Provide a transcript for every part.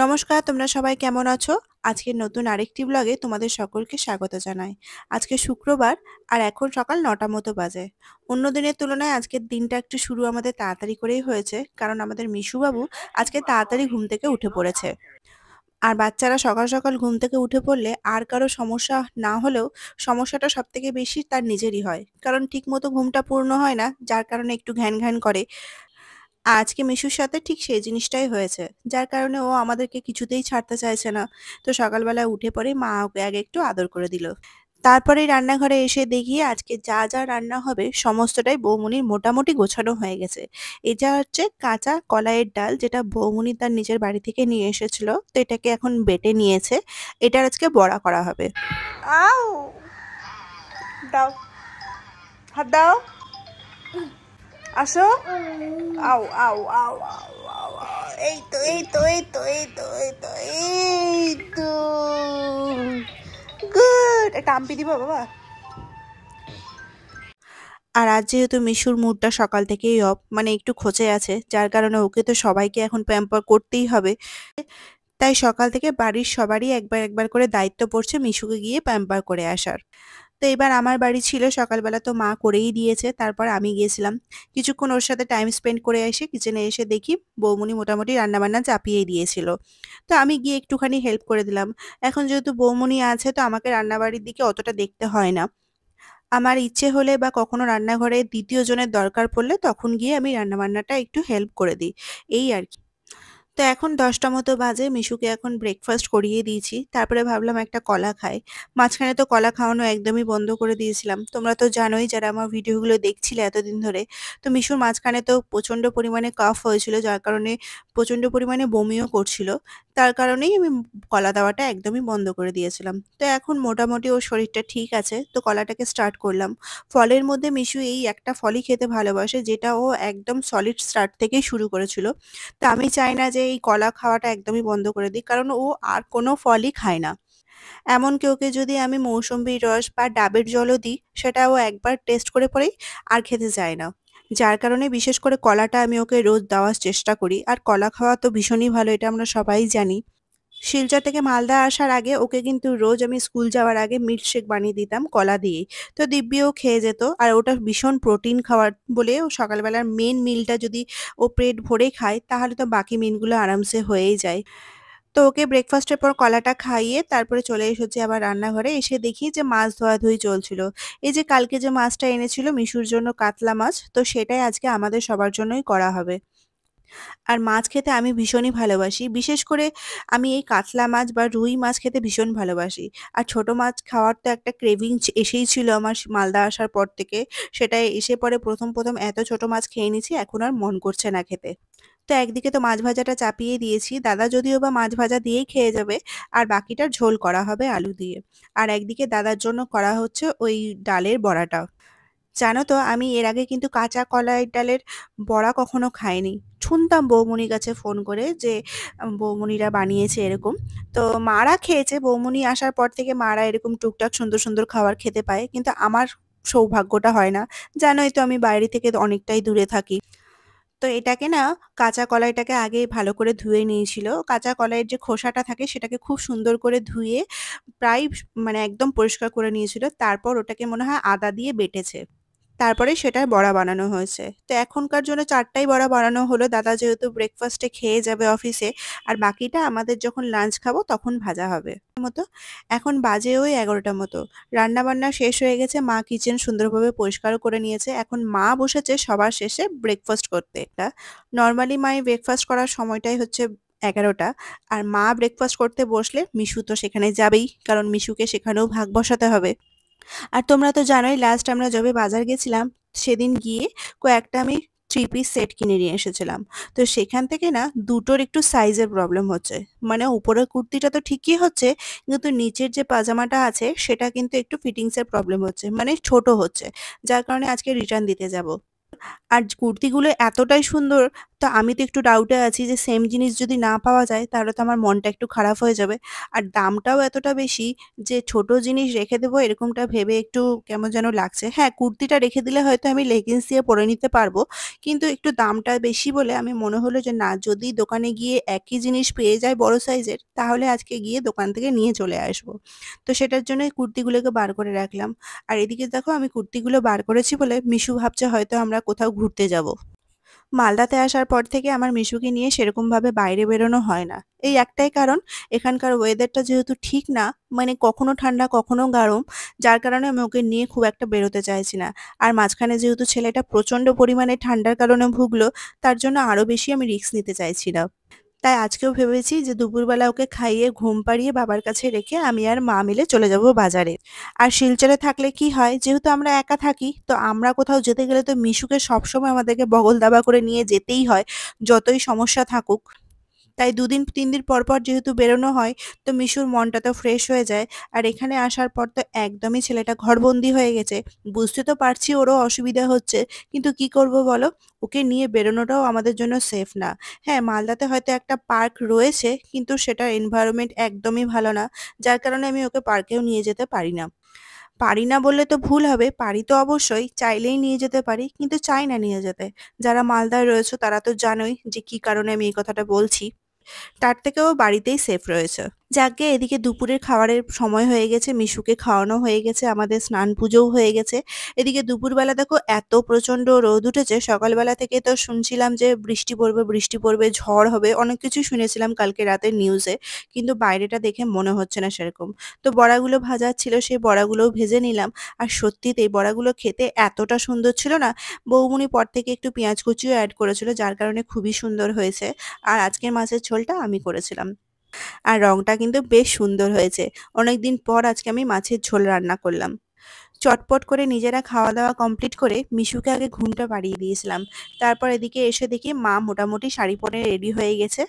নমস্কার, তোমরা সবাই কেমন আছো? আজকের নতুন আরেকটি ব্লগে তোমাদের সকলকে স্বাগত জানাই। আজকে শুক্রবার আর এখন সকাল ৯টা মতো বাজে। অন্য দিনের তুলনায় আজকের দিনটা একটু শুরু আমাদের তাড়াতাড়ি করেই হয়েছে, কারণ আমাদের মিশুবাবু আজকে তাড়াতাড়ি ঘুম থেকে উঠে পড়েছে। আর বাচ্চারা সকাল সকাল ঘুম থেকে উঠে পড়লে আর কারো সমস্যা না হলেও সমস্যাটা সবথেকে বেশি তার নিজেরই হয়। কারণ ঠিকমতো ঘুমটা পূর্ণ হয় না, যার কারণে একটু ঘ্যান ঘ্যান করে। আজকে মিশুর সাথে ঠিক সেই জিনিসটাই হয়েছে। যার কারণে ও আমাদেরকে কিছুতেই ছাড়তে চাইছে না। তো সকালবেলা উঠে পড়েই মা ওকে আগে একটু আদর করে দিল। তারপরেই রান্নাঘরে এসে দেখি আজকে যা যা রান্না হবে সমস্তটাই বৌমনির মোটামুটি গোছানো হয়ে গেছে। এটা হচ্ছে কাঁচা কলাইয়ের ডাল, যেটা বৌমনি তার নিজের বাড়ি থেকে নিয়ে এসেছিল। তো এটাকে এখন বেটে নিয়েছে। এটার আজকে বড়া করা হবে। আউ দাও, হাত দাও, আসো। আউ আউ আউ আউ আউ আউ। এই তো এই তো এই তো এই তো এই তো এই তো গুড। একটা আম্পি দিব বাবা। আর আজ যেহেতু মিশুর মুডটা সকাল থেকেই অফ, মানে একটু খচে আছে, যার কারণে ওকে তো সবাইকে এখন প্যাম্পার করতেই হবে। তাই সকাল থেকে বাড়ির সবারই একবার একবার করে দায়িত্ব পড়ছে মিশুকে গিয়ে প্যাম্পার করে আসার। তো এবার আমার বাড়ি ছিল সকালবেলা, তো মা করেই দিয়েছে। তারপর আমি গিয়েছিলাম কিছুক্ষণ ওর সাথে টাইম স্পেন্ড করে এসে কিচেনে এসে দেখি বৌমনি মোটামুটি রান্নাবান্না চাপিয়েই দিয়েছিল। তো আমি গিয়ে একটুখানি হেল্প করে দিলাম। এখন যেহেতু বৌমনি আছে, তো আমাকে রান্নাবাড়ির দিকে অতটা দেখতে হয় না। আমার ইচ্ছে হলে বা কখনো রান্নাঘরে দ্বিতীয় জনের দরকার পড়লে তখন গিয়ে আমি রান্নাবান্নাটা একটু হেল্প করে দিই, এই আর কি। তো এখন ১০টা মতো বাজে, মিশুকে এখন ব্রেকফাস্ট করিয়ে দিয়েছি। তারপরে ভাবলাম একটা কলা খাই। মাঝখানে তো কলা খাওয়ানো একদমই বন্ধ করে দিয়েছিলাম। তোমরা তো জানোই যারা আমার ভিডিওগুলো দেখছিলে এতদিন ধরে। তো মিশুর মাঝখানে তো প্রচণ্ড পরিমাণে কাফ হয়েছিল, যার কারণে প্রচণ্ড পরিমাণে বমিও করছিল। তার কারণেই আমি কলা দেওয়াটা একদমই বন্ধ করে দিয়েছিলাম। তো এখন মোটামুটি ওর শরীরটা ঠিক আছে, তো কলাটাকে স্টার্ট করলাম। ফলের মধ্যে মিশু এই একটা ফলই খেতে ভালোবাসে, যেটা ও একদম সলিড স্টার্ট থেকেই শুরু করেছিল। তো আমি চাই না যে এই কলা খাওয়াটা একদমই বন্ধ করে দিই, কারণ ও আর কোনো ফলই খায় না। এমনকি ওকে যদি আমি মৌসম্বির রস বা ডাবের জলও দিই, সেটা ও একবার টেস্ট করে পরেই আর খেতে চায় না। যার কারণে বিশেষ করে কলাটা আমি ওকে রোজ দেওয়ার চেষ্টা করি। আর কলা খাওয়া তো ভীষণই ভালো, এটা আমরা সবাই জানি। শিলচর থেকে মালদা আসার আগে ওকে কিন্তু রোজ আমি স্কুল যাওয়ার আগে মিল্কশেক বানিয়ে দিতাম কলা দিয়েই। তো দিব্যিও খেয়ে যেত, আর ওটা ভীষণ প্রোটিন খাওয়ার বলে ও সকালবেলার মেন মিলটা যদি ও পেট ভরে খায়, তাহলে তো বাকি মিলগুলো আরামসে হয়েই যায়। তো ওকে ব্রেকফাস্টের পর কলাটা খাইয়ে তারপরে চলে এসেছি আবার রান্নাঘরে। এসে দেখি যে মাছ ধোয়াধুয়ি চলছিল। এই যে কালকে যে মাছটা এনেছিল মিশুর জন্য, কাতলা মাছ, তো সেটাই আজকে আমাদের সবার জন্যই করা হবে। আর মাছ খেতে আমি ভীষণই ভালোবাসি। বিশেষ করে আমি এই কাতলা মাছ বা রুই মাছ খেতে ভীষণ ভালোবাসি। আর ছোট মাছ খাওয়ার তো একটা ক্রেভিং এসেই ছিল আমার মালদা আসার পর থেকে। সেটাই এসে পরে ১ম এত ছোট মাছ খেয়ে নিয়েছি, এখন আর মন করছে না খেতে। তো একদিকে তো মাছ ভাজাটা চাপিয়ে দিয়েছি। দাদা যদিও বা মাছ ভাজা দিয়েই খেয়ে যাবে, আর বাকিটা ঝোল করা হবে আলু দিয়ে। আর একদিকে দাদার জন্য করা হচ্ছে ওই ডালের বড়াটা। জানো তো আমি এর আগে কিন্তু কাঁচা কলাইয়ের ডালের বড়া কখনো খাইনি। শুনতাম বৌমনির কাছে ফোন করে যে বৌমনিরা বানিয়েছে এরকম। তো মারা খেয়েছে, বৌমনি আসার পর থেকে মারা এরকম টুকটাক সুন্দর সুন্দর খাবার খেতে পায়, কিন্তু আমার সৌভাগ্যটা হয় না। জানোই তো আমি বাইরে থেকে অনেকটাই দূরে থাকি। তো এটাকে না, কাঁচা কলাইটাকে আগে ভালো করে ধুয়ে নিয়েছিল। কাঁচা কলাইয়ের যে খোসাটা থাকে সেটাকে খুব সুন্দর করে ধুয়ে প্রায় মানে একদম পরিষ্কার করে নিয়েছিল। তারপর ওটাকে মনে হয় আদা দিয়ে বেটেছে। তারপরে সেটার বড়া বানানো হয়েছে। তো এখনকার জন্য ৪টাই বড়া বানানো হলো। দাদা যেহেতু ব্রেকফাস্টে খেয়ে যাবে অফিসে, আর বাকিটা আমাদের যখন লাঞ্চ খাবো তখন ভাজা হবে। মতো এখন বাজে ওই ১১টা মতো। রান্নাবান্না শেষ হয়ে গেছে, মা কিচেন সুন্দরভাবে পরিষ্কারও করে নিয়েছে। এখন মা বসেছে সবার শেষে ব্রেকফাস্ট করতে। নর্মালি মায়ের ব্রেকফাস্ট করার সময়টাই হচ্ছে ১১টা। আর মা ব্রেকফাস্ট করতে বসলে মিশু তো সেখানে যাবেই, কারণ মিশুকে সেখানেও ভাগ বসাতে হবে। আর তোমরা তো জানোই লাস্ট আমরা যবে বাজার গেছিলাম, সেদিন গিয়ে কয়েকটা আমি থ্রি পিস সেট কিনে নিয়ে এসেছিলাম। তো সেখান থেকে না দুটোর একটু সাইজের প্রবলেম হচ্ছে। মানে উপরের কুর্তিটা তো ঠিকই হচ্ছে, কিন্তু নিচের যে পাজামাটা আছে সেটা কিন্তু একটু ফিটিংসের প্রবলেম হচ্ছে, মানে ছোট হচ্ছে। যার কারণে আজকে রিটার্ন দিতে যাব। আর কুর্তিগুলো এতটাই সুন্দর, তো আমি তো একটু ডাউটে আছি যে সেম জিনিস যদি না পাওয়া যায় তাহলে তো আমার মনটা একটু খারাপ হয়ে যাবে। আর দামটাও এতটা বেশি যে ছোট জিনিস রেখে দেবো এরকমটা ভেবে একটু কেমন যেন লাগছে। হ্যাঁ, কুর্তিটা রেখে দিলে হয়তো আমি লেগিংস দিয়ে পরে নিতে পারবো। কিন্তু একটু দামটা বেশি বলে আমি মনে হলো যে না, যদি দোকানে গিয়ে একই জিনিস পেয়ে যাই বড় সাইজের তাহলে আজকে গিয়ে দোকান থেকে নিয়ে চলে আসবো। তো সেটার জন্যই কুর্তিগুলোকে বার করে রাখলাম। আর এদিকে দেখো আমি কুর্তিগুলো বার করেছি বলে মিশু ভাবছে হয়তো আমরা কোথাও ঘুরতে যাবো। মালদাতে আসার পর থেকে আমার মিশুকে নিয়ে সেরকমভাবে বাইরে বেরোনো হয় না। এই একটাই কারণ, এখানকার ওয়েদারটা যেহেতু ঠিক না, মানে কখনো ঠান্ডা কখনো গরম, যার কারণে আমি ওকে নিয়ে খুব একটা বেরোতে চাইছি না। আর মাঝখানে যেহেতু ছেলেটা প্রচণ্ড পরিমাণে ঠান্ডার কারণে ভুগলো, তার জন্য আরো বেশি আমি রিস্ক নিতে চাইছি না। তাই আজকেও ভেবেছি যে দুপুরবেলা ওকে খাইয়ে ঘুম পাড়িয়ে বাবার কাছে রেখে আমি আর মা মিলে চলে যাব বাজারে। আর শিলচরে থাকলে কি হয়, যেহেতু আমরা একা থাকি তো আমরা কোথাও যেতে গেলে তো মিশুকে সবসময় আমাদেরকে বগল দাবা করে নিয়ে যেতেই হয়, যতই সমস্যা থাকুক। তাই ২ দিন ৩ দিন পর, পর যেহেতু বেরোনো হয় তো মিশুর মনটা তো ফ্রেশ হয়ে যায়। আর এখানে আসার পর তো একদমই ছেলেটা ঘরবন্দি হয়ে গেছে। বুঝতে তো পারছি ওরও অসুবিধা হচ্ছে। কিন্তু কি করব বলো? ওকে নিয়ে বেরোনোটাও আমাদের জন্য সেফ না। হ্যাঁ, মালদাতে হয়তো একটা পার্ক রয়েছে কিন্তু সেটার এনভায়রনমেন্ট একদমই ভালো না। যার কারণে আমি ওকে পার্কেও নিয়ে যেতে পারি না। পারি না বললে তো ভুল হবে, পারি তো অবশ্যই, চাইলেই নিয়ে যেতে পারি, কিন্তু চাই না নিয়ে যেতে। যারা মালদায় রয়েছো তারা তো জানোই যে কি কারণে আমি এই কথাটা বলছি। তার থেকেও বাড়িতেই সেফ রয়েছে। যাকগে, এদিকে দুপুরের খাবারের সময় হয়ে গেছে, মিশুকে খাওয়ানো হয়ে গেছে, আমাদের স্নান পুজোও হয়ে গেছে। এদিকে দুপুরবেলা দেখো এত প্রচন্ড রোদ উঠেছে, সকালবেলা থেকে তো শুনছিলাম যে বৃষ্টি পড়বে, ঝড় হবে, অনেক কিছুই শুনেছিলাম কালকে রাতের নিউজে। কিন্তু বাইরেটা দেখে মনে হচ্ছে না সেরকম। তো বড়াগুলো ভাজা ছিল, সেই বড়াগুলোও ভেজে নিলাম। আর সত্যিতেই বড়াগুলো খেতে এতটা সুন্দর ছিল না, বৌমনি পর থেকে একটু পেঁয়াজ কুচিও অ্যাড করেছিল, যার কারণে খুবই সুন্দর হয়েছে। আর আজকের মাছের ঝোলটা আমি করেছিলাম। আর রংটা কিন্তু বেশ সুন্দর হয়েছে। অনেকদিন পর আজকে আমি মাছের ঝোল রান্না করলাম। চটপট করে নিজেরা খাওয়া-দাওয়া কমপ্লিট করে মিশুকে আগে ঘুমটা পাড়িয়ে দিয়েছিলাম। তারপর এদিকে এসে দেখি মা মোটামুটি শাড়ি পরে রেডি হয়ে গেছে।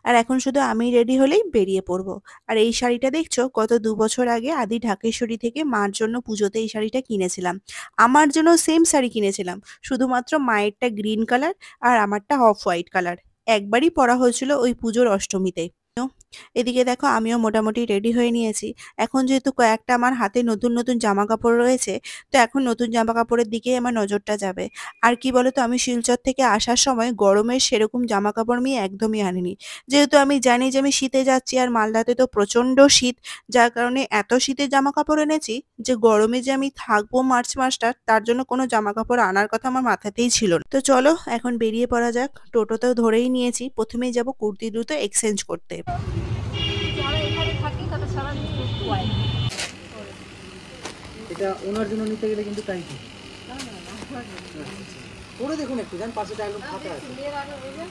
আর এখন শুধু আমি রেডি হলেই বেরিয়ে পড়ব। আর এই শাড়িটা দেখছো, গত ২ বছর আগে আদি ঢাকেশ্বরী থেকে মার জন্য পুজোতে এই শাড়িটা কিনেছিলাম। আমার জন্য সেম শাড়ি কিনেছিলাম। শুধুমাত্র মায়েরটা গ্রিন কালার আর আমারটা অফ হোয়াইট কালার। একবারই পরা হয়েছিল ওই পুজোর অষ্টমীতে। এদিকে দেখো আমিও মোটামুটি রেডি হয়ে নিয়েছি। এখন যেহেতু কয়েকটা আমার হাতে নতুন, নতুন জামাকাপড় রয়েছে, তো এখন নতুন জামাকাপড়ের দিকেই আমার নজরটা যাবে। আর কি বলতো, আমি শিলচর থেকে আসার সময় গরমের সেরকম জামাকাপড় আমি একদমই আনিনি। যেহেতু আমি জানি যে আমি শীতে যাচ্ছি আর মালদাতে তো প্রচণ্ড শীত, যার কারণে এত শীতের জামাকাপড় এনেছি যে গরমে যে আমি থাকবো মার্চ মাসটা, তার জন্য কোনো জামাকাপড় আনার কথা আমার মাথাতেই ছিল না। তো চলো এখন বেরিয়ে পড়া যাক। টোটোতেও ধরেই নিয়েছি। প্রথমেই যাব কুর্তি দুটো এক্সচেঞ্জ করতে। যারা এখানে থাকে তারা সারাদিন একটু হয়। এটা ওনার জন্য নিতে গেলে কিন্তু টাইম থাকে। না না না, আপনার জন্য। পরে দেখুন একটু, জান পাশে ডায়লগ ফাঁকা আছে। মেয়ের আগে ওই যে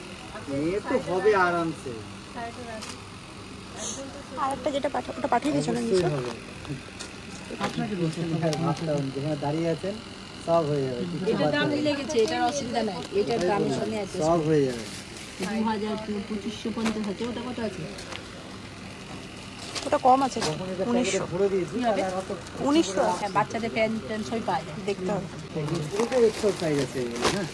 এ তো হবে আরামসে। সাইডে রাখি। একজন তো আর একটা যেটা ওটা পাঠিয়ে দিয়েছো না অবশ্যই হবে। আপনাকে বলছেন ভাবটা যেখানে দাঁড়িয়ে আছেন সব হয়ে যাবে। কিছু এটার বাদ দাম যাবে না। মিলে গেছে, এটার অসুবিধা নাই। এটার দামের সঙ্গে অ্যাডজাস্ট সব হয়ে যাবে। ২,২৫০ আছে, ওটা কত আছে? ওটা কম আছে, যখন এটা প্যাকেটে ভরে দিয়েছি তাহলে আর অত ১৯০০ আছে। হ্যাঁ, বাচ্চাদের প্যান্ট ট্যান্ট সবই পাওয়া যায়। দেখতে হবে। পুরোটা এক্সট্রা সাইজ আছে এগুলো, হ্যাঁ।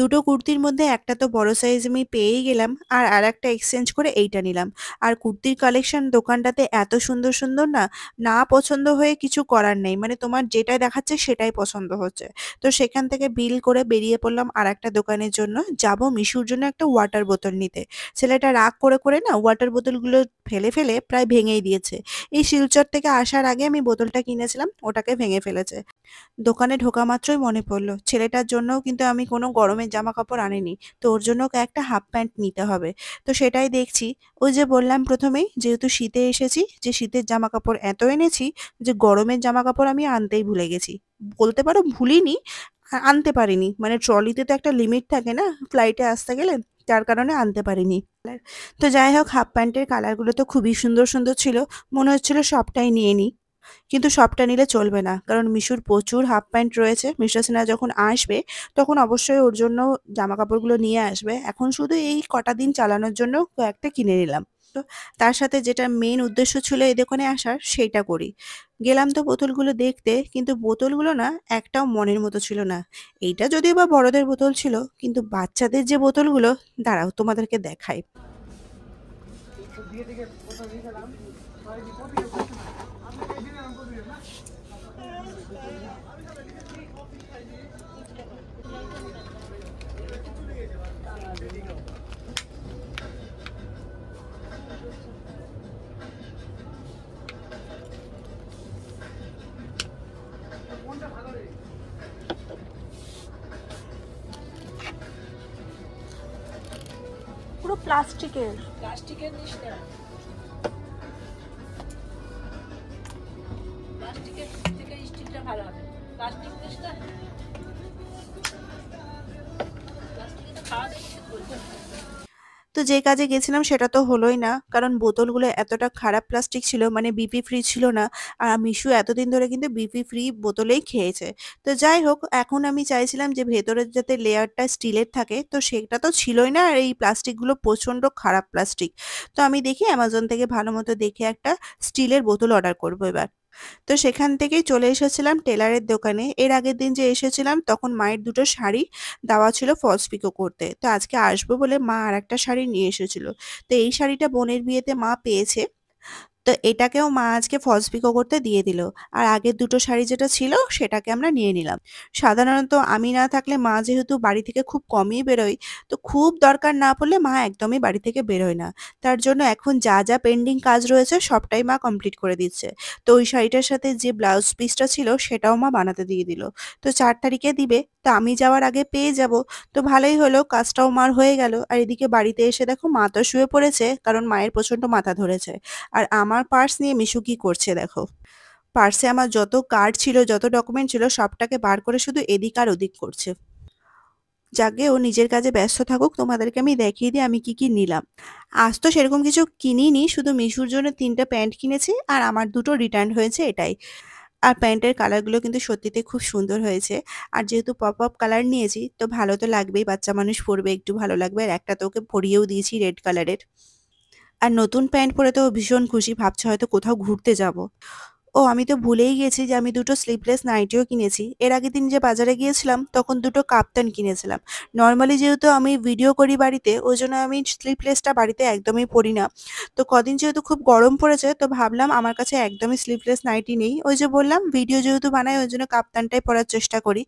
দুটো কুর্তির মধ্যে একটা তো বড় সাইজ আমি পেয়েই গেলাম, আর আরেকটা এক্সচেঞ্জ করে এইটা নিলাম। আর কুর্তির কালেকশন দোকানটাতে এত সুন্দর সুন্দর না, না পছন্দ হয়ে কিছু করার নেই, মানে তোমার যেটা দেখাচ্ছে সেটাই পছন্দ হচ্ছে। তো সেখান থেকে বিল করে বেরিয়ে পড়লাম আরেকটা দোকানের জন্য। যাব মিশুর জন্য একটা ওয়াটার বোতল নিতে। ছেলেটা রাগ করে করে না ওয়াটার বোতলগুলো ফেলে ফেলে প্রায় ভেঙেই দিয়েছে। এই শিলচর থেকে আসার আগে আমি বোতলটা কিনেছিলাম, ওটাকে ভেঙে ফেলেছে। দোকানে ঢোকা মাত্রই মনে পড়লো ছেলেটার জন্যও কিন্তু আমি কোনো গরমের জামা কাপড় আনিনি। তো ওর জন্য একটা হাফ প্যান্ট নিতে হবে। তো সেটাই দেখছি। ওই যে বললাম প্রথমেই, যেহেতু শীতে এসেছি, যে শীতের জামা কাপড় এত এনেছি যে গরমের জামা কাপড় আমি আনতেই ভুলে গেছি। বলতে পারো ভুলিনি, আনতে পারিনি, মানে ট্রলিতে তো একটা লিমিট থাকে না ফ্লাইটে আসতে গেলে, যার কারণে আনতে পারিনি। তো যাই হোক, হাফ প্যান্টের কালারগুলো তো খুবই সুন্দর সুন্দর ছিল। মনে হচ্ছিল সবটাই নিয়ে নিই। কিন্তু সবটা নিলে চলবে না, কারণ মিশুর প্রচুর হাফ প্যান্ট রয়েছে। মিশা সিনহা যখন আসবে তখন অবশ্যই ওর জন্য জামা কাপড়গুলো নিয়ে আসবে। এখন শুধু এই কটা দিন চালানোর জন্য কয়েকটা কিনে নিলাম। তার সাথে যেটা মেইন উদ্দেশ্য ছিল এই দোকানে আসার সেইটা করি। গেলাম তো বোতলগুলো দেখতে, কিন্তু বোতলগুলো না একটাও মনের মতো ছিল না। এইটা যদিও বা বড়দের বোতল ছিল, কিন্তু বাচ্চাদের যে বোতলগুলো, দাঁড়াও তোমাদেরকে দেখাই। পুরো প্লাস্টিকের। প্লাস্টিকের নিস না, প্লাস্টিকের থেকে স্টিলটা ভালো হবে। প্লাস্টিক নিস না, প্লাস্টিকে তো খাওয়া দেখে বলতে। তো যে কাজে গেছিলাম সেটা তো হলোই না, কারণ বোতলগুলো এতটা খারাপ প্লাস্টিক ছিল, মানে বিপি ফ্রি ছিল না। আর মিশু এতদিন ধরে কিন্তু বিপি ফ্রি বোতলেই খেয়েছে। তো যাই হোক, এখন আমি চাইছিলাম যে ভেতরের যাতে লেয়ারটা স্টিলের থাকে, তো সেটা তো ছিলই না। আর এই প্লাস্টিকগুলো প্রচণ্ড খারাপ প্লাস্টিক। তো আমি দেখি অ্যামাজন থেকে ভালো মতো দেখে একটা স্টিলের বোতল অর্ডার করবো এবার। তো সেখান থেকেই চলে এসেছিলাম টেলারের দোকানে। এর আগের দিন যে এসেছিলাম তখন মায়ের দুটো শাড়ি দেওয়া ছিল ফলস পিকো করতে। তো আজকে আসবো বলে মা আরেকটা শাড়ি নিয়ে এসেছিল। তো এই শাড়িটা বোনের বিয়েতে মা পেয়েছে। তো এটাকেও মা আজকে ফলস পিকো করতে দিয়ে দিল। আর আগের দুটো শাড়ি যেটা ছিল সেটাকে আমরা নিয়ে নিলাম। সাধারণত আমি না থাকলে মা যেহেতু বাড়ি থেকে খুব কমই বেরোয়, তো খুব দরকার না পড়লে মা একদমই বাড়ি থেকে বেরোয় না। তার জন্য এখন যা যা পেন্ডিং কাজ রয়েছে সবটাই মা কমপ্লিট করে দিচ্ছে। তো ওই শাড়িটার সাথে যে ব্লাউজ পিসটা ছিল সেটাও মা বানাতে দিয়ে দিল। তো 4 তারিখে দিবে, তো আমি যাওয়ার আগে পেয়ে যাব। তো ভালোই হলো, কাজটাও মার হয়ে গেল। আর এদিকে বাড়িতে এসে দেখো মা তো শুয়ে পড়েছে, কারণ মায়ের প্রচন্ড মাথা ধরেছে। আর আমার পার্স নিয়ে মিশু কি করছে দেখো। পার্সে আমার যত কার্ড ছিল, যত ডকুমেন্ট ছিল সবটাকে বার করে শুধু এদিক আর ওদিক করছে। যাকে ও নিজের কাজে ব্যস্ত থাকুক, তোমাদেরকে আমি দেখিয়ে দিই আমি কি কি নিলাম। আজ তো সেরকম কিছু কিনিনি, শুধু মিশুর জন্য 3টা প্যান্ট কিনেছি আর আমার দুটো রিটার্ন হয়েছে এটাই। আর প্যান্টের কালারগুলো কিন্তু সত্যিতে খুব সুন্দর হয়েছে। আর যেহেতু পপ আপ কালার নিয়েছি তো ভালো তো লাগবেই, বাচ্চা মানুষ পরবে একটু ভালো লাগবে। আর একটা তো ওকে পরিয়েও দিয়েছি রেড কালারের। আর নতুন প্যান্ট পরে তো ও ভীষণ খুশি, ভাবছে হয়তো কোথাও ঘুরতে যাব। ও আমি তো ভুলেই গেছি যে আমি দুটো স্লিভলেস নাইটিও কিনেছি। এর আগের দিন যে বাজারে গিয়েছিলাম তখন দুটো কাপ্তান কিনেছিলাম। নরমালি যেহেতু আমি ভিডিও করি বাড়িতে, ওই জন্য আমি স্লিভলেসটা বাড়িতে একদমই পরি না। তো কদিন যেহেতু খুব গরম পড়েছে তো ভাবলাম আমার কাছে একদমই স্লিভলেস নাইটি নেই, ওই যে বললাম ভিডিও যেহেতু বানাই ওই জন্য কাপ্তানটাই পরার চেষ্টা করি।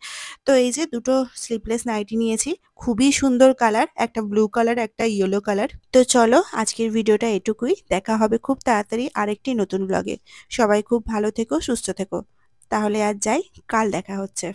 তো এই যে দুটো স্লিভলেস নাইটি নিয়েছি, খুবই সুন্দর কালার, একটা ব্লু কালার একটা ইয়েলো কালার। তো চলো আজকের ভিডিওটা এটুকুই, দেখা হবে খুব তাড়াতাড়ি আরেকটি নতুন ব্লগে। সবাই খুব ভালো থেকো, সুস্থ থেকো। তাহলে আজ যাই, কাল দেখা হচ্ছে।